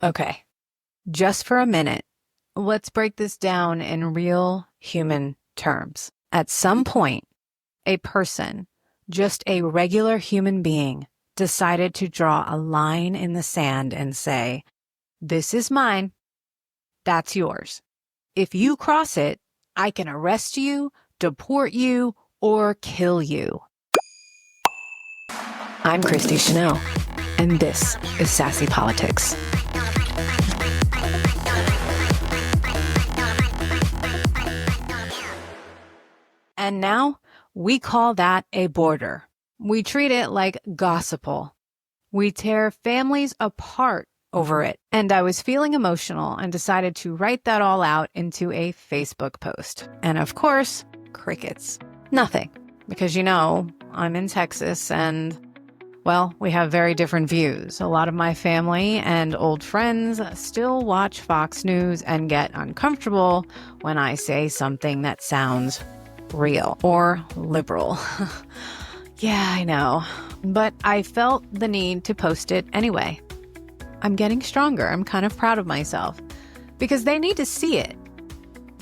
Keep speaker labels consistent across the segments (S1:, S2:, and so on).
S1: Okay, just for a minute, let's break this down in real human terms. At some point, a person, just a regular human being, decided to draw a line in the sand and say, this is mine, that's yours. If you cross it, I can arrest you, deport you, or kill you. I'm Christy Chanelle, and this is Sassy Politics. And now we call that a border. We treat it like gospel. We tear families apart over it. And I was feeling emotional and decided to write that all out into a Facebook post. And of course, crickets. Nothing. Because I'm in Texas and, well, we have very different views. A lot of my family and old friends still watch Fox News and get uncomfortable when I say something that sounds real or liberal. Yeah, I know. But I felt the need to post it anyway. I'm getting stronger. I'm kind of proud of myself because they need to see it.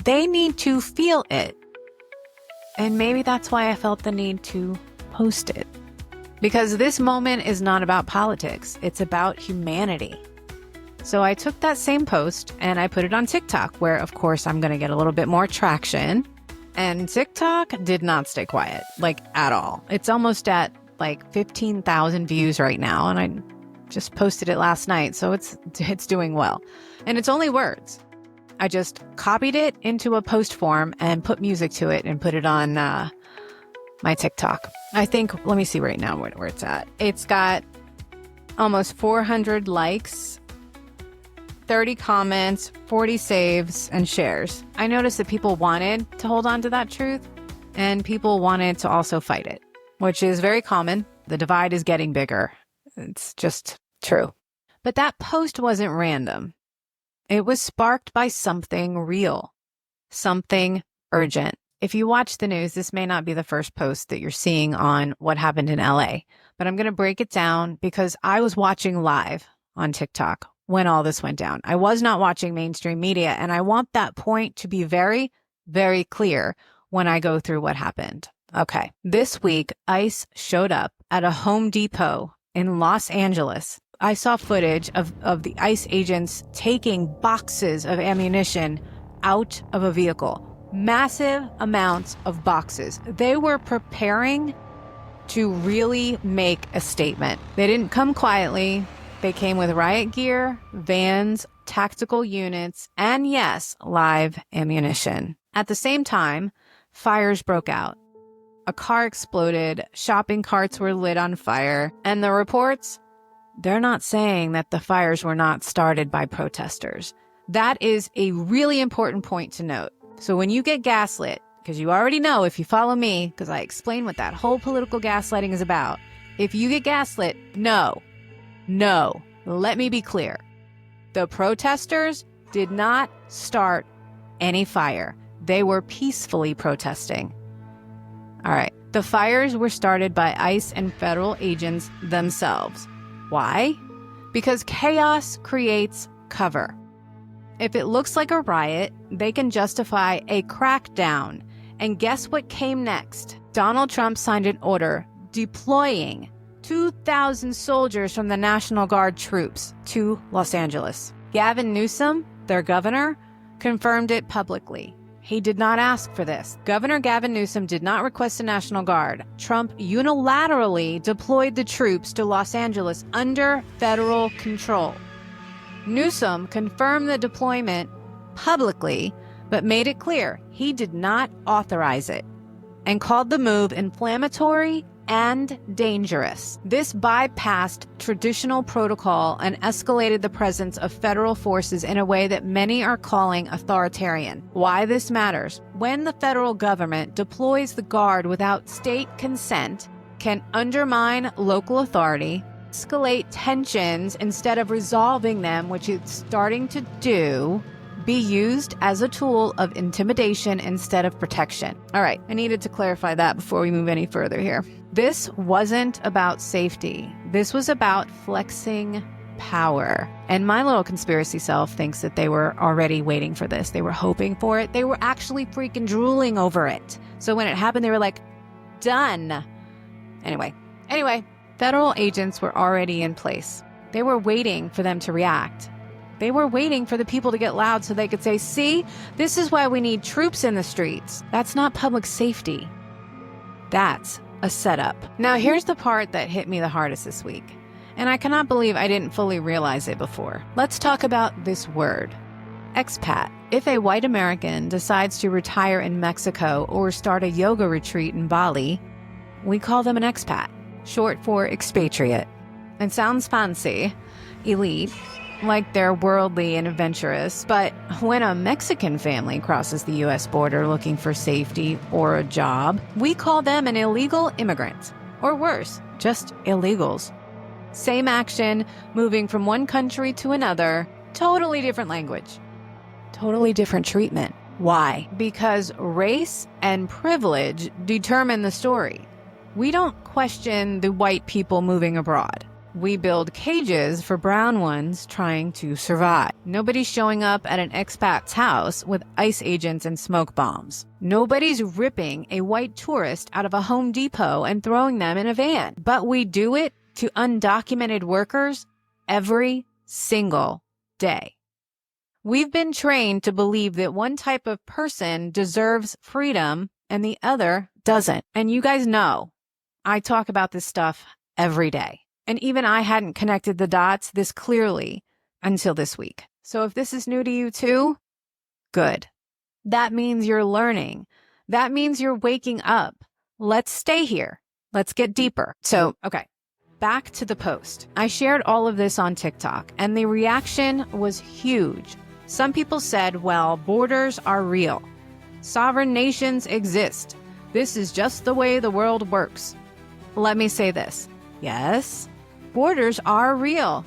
S1: They need to feel it. And maybe that's why I felt the need to post it. Because this moment is not about politics. It's about humanity. So I took that same post and I put it on TikTok, where of course I'm going to get a little bit more traction. And TikTok did not stay quiet, at all. It's almost at 15,000 views right now. And I just posted it last night. So it's doing well. And it's only words. I just copied it into a post form and put music to it and put it on my TikTok. I think, let me see right now where it's at. It's got almost 400 likes, 30 comments, 40 saves, and shares. I noticed that people wanted to hold on to that truth, and people wanted to also fight it, which is very common. The divide is getting bigger. It's just true. But that post wasn't random. It was sparked by something real, something urgent. If you watch the news, this may not be the first post that you're seeing on what happened in LA, but I'm going to break it down because I was watching live on TikTok when all this went down. I was not watching mainstream media, and I want that point to be very, very clear when I go through what happened. Okay. This week, ICE showed up at a Home Depot in Los Angeles. I saw footage of the ICE agents taking boxes of ammunition out of a vehicle. Massive amounts of boxes. They were preparing to really make a statement. They didn't come quietly. They came with riot gear, vans, tactical units, and yes, live ammunition. At the same time, fires broke out. A car exploded, shopping carts were lit on fire, and the reports, they're not saying that the fires were not started by protesters. That is a really important point to note. So when you get gaslit, because you already know if you follow me, because I explain what that whole political gaslighting is about. If you get gaslit, no, let me be clear. The protesters did not start any fire. They were peacefully protesting. All right. The fires were started by ICE and federal agents themselves. Why? Because chaos creates cover. If it looks like a riot, they can justify a crackdown. And guess what came next? Donald Trump signed an order deploying 2,000 soldiers from the National Guard troops to Los Angeles. Gavin Newsom, their governor, confirmed it publicly. He did not ask for this. Governor Gavin Newsom did not request a National Guard. Trump unilaterally deployed the troops to Los Angeles under federal control. Newsom confirmed the deployment publicly, but made it clear he did not authorize it and called the move inflammatory and dangerous. This bypassed traditional protocol and escalated the presence of federal forces in a way that many are calling authoritarian. Why this matters: when the federal government deploys the Guard without state consent, can undermine local authority, escalate tensions instead of resolving them, which it's starting to do, be used as a tool of intimidation instead of protection. All right, I needed to clarify that before we move any further here. This wasn't about safety. This was about flexing power. And my little conspiracy self thinks that they were already waiting for this. They were hoping for it. They were actually freaking drooling over it. So when it happened, they were like, done. Anyway, federal agents were already in place. They were waiting for them to react. They were waiting for the people to get loud so they could say, see, this is why we need troops in the streets. That's not public safety. That's a setup. Now, here's the part that hit me the hardest this week. And I cannot believe I didn't fully realize it before. Let's talk about this word, expat. If a white American decides to retire in Mexico or start a yoga retreat in Bali, we call them an expat, short for expatriate. It sounds fancy, elite, like they're worldly and adventurous, but when a Mexican family crosses the U.S. border looking for safety or a job, we call them an illegal immigrant, or worse, just illegals. Same action, moving from one country to another, totally different language, totally different treatment. Why? Because race and privilege determine the story. We don't question the white people moving abroad. We build cages for brown ones trying to survive. Nobody's showing up at an expat's house with ICE agents and smoke bombs. Nobody's ripping a white tourist out of a Home Depot and throwing them in a van. But we do it to undocumented workers every single day. We've been trained to believe that one type of person deserves freedom and the other doesn't. And you guys know, I talk about this stuff every day. And even I hadn't connected the dots this clearly until this week. So if this is new to you too, good. That means you're learning. That means you're waking up. Let's stay here. Let's get deeper. So, okay, back to the post. I shared all of this on TikTok, and the reaction was huge. Some people said, well, borders are real. Sovereign nations exist. This is just the way the world works. Let me say this. Yes, borders are real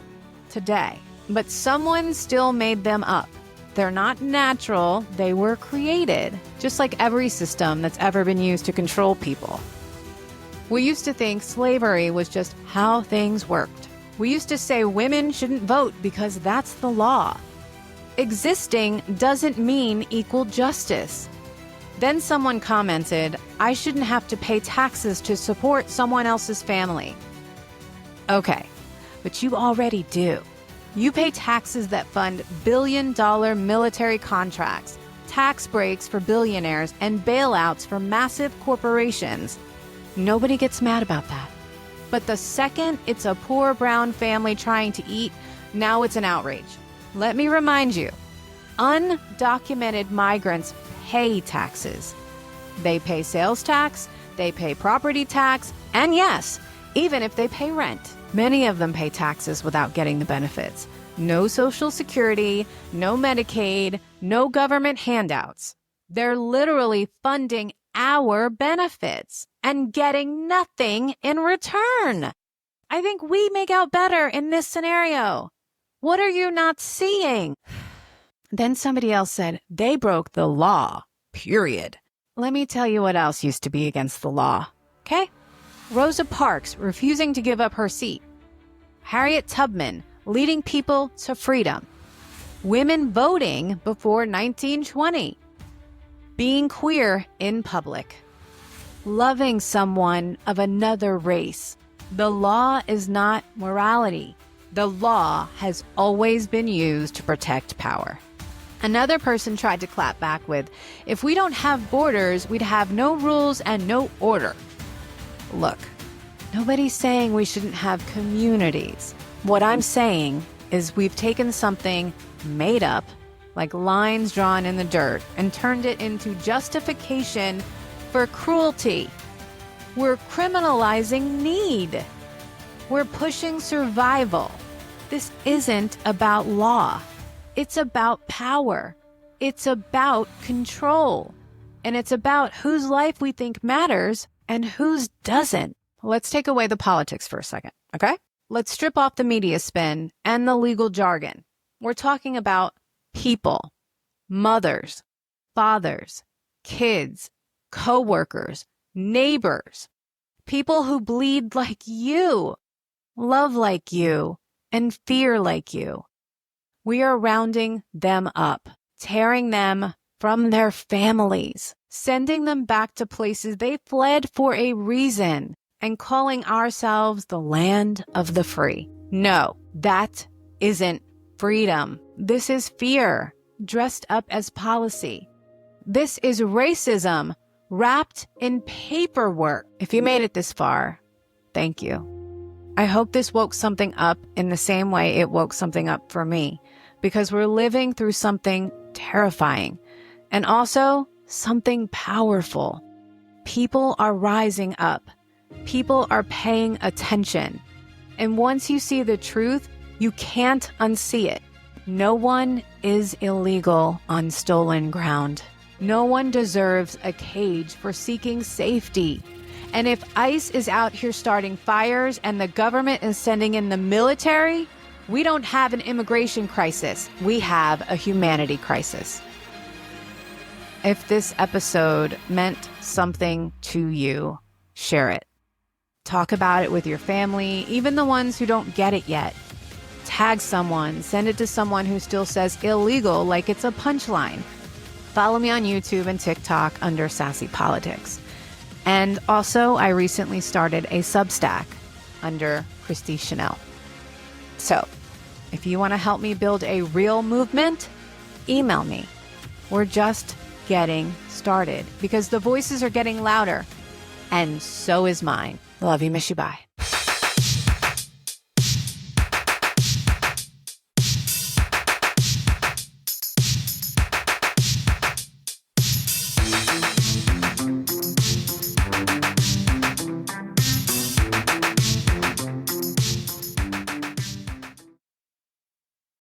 S1: today, but someone still made them up. They're not natural. They were created, just like every system that's ever been used to control people. We used to think slavery was just how things worked. We used to say women shouldn't vote because that's the law. Existing doesn't mean equal justice. Then someone commented, I shouldn't have to pay taxes to support someone else's family. Okay, but you already do. You pay taxes that fund billion-dollar military contracts, tax breaks for billionaires, and bailouts for massive corporations. Nobody gets mad about that. But the second it's a poor brown family trying to eat, now it's an outrage. Let me remind you, undocumented migrants pay taxes. They pay sales tax, they pay property tax, and yes, even if they pay rent. Many of them pay taxes without getting the benefits. No Social Security, no Medicaid, no government handouts. They're literally funding our benefits and getting nothing in return. I think we make out better in this scenario. What are you not seeing? Then somebody else said, they broke the law, period. Let me tell you what else used to be against the law, okay? Rosa Parks refusing to give up her seat. Harriet Tubman leading people to freedom. Women voting before 1920. Being queer in public. Loving someone of another race. The law is not morality. The law has always been used to protect power. Another person tried to clap back with, if we don't have borders, we'd have no rules and no order. Look, nobody's saying we shouldn't have communities. What I'm saying is we've taken something made up, like lines drawn in the dirt, and turned it into justification for cruelty. We're criminalizing need. We're pushing survival. This isn't about law. It's about power. It's about control. And it's about whose life we think matters and whose doesn't. Let's take away the politics for a second, okay? Let's strip off the media spin and the legal jargon. We're talking about people, mothers, fathers, kids, co-workers, neighbors, people who bleed like you, love like you, and fear like you. We are rounding them up, tearing them from their families, sending them back to places they fled for a reason, and calling ourselves the land of the free. No, that isn't freedom. This is fear, dressed up as policy. This is racism, wrapped in paperwork. If you made it this far, thank you. I hope this woke something up in the same way it woke something up for me, because we're living through something terrifying and also something powerful. People are rising up. People are paying attention. And once you see the truth, you can't unsee it. No one is illegal on stolen ground. No one deserves a cage for seeking safety. And if ICE is out here starting fires and the government is sending in the military, we don't have an immigration crisis. We have a humanity crisis. If this episode meant something to you, share it. Talk about it with your family, even the ones who don't get it yet. Tag someone, send it to someone who still says illegal like it's a punchline. Follow me on YouTube and TikTok under Sassy Politics. And also, I recently started a Substack under Chanelle. So, if you want to help me build a real movement, email me. We're just getting started because the voices are getting louder, and so is mine. Love you, miss you, bye.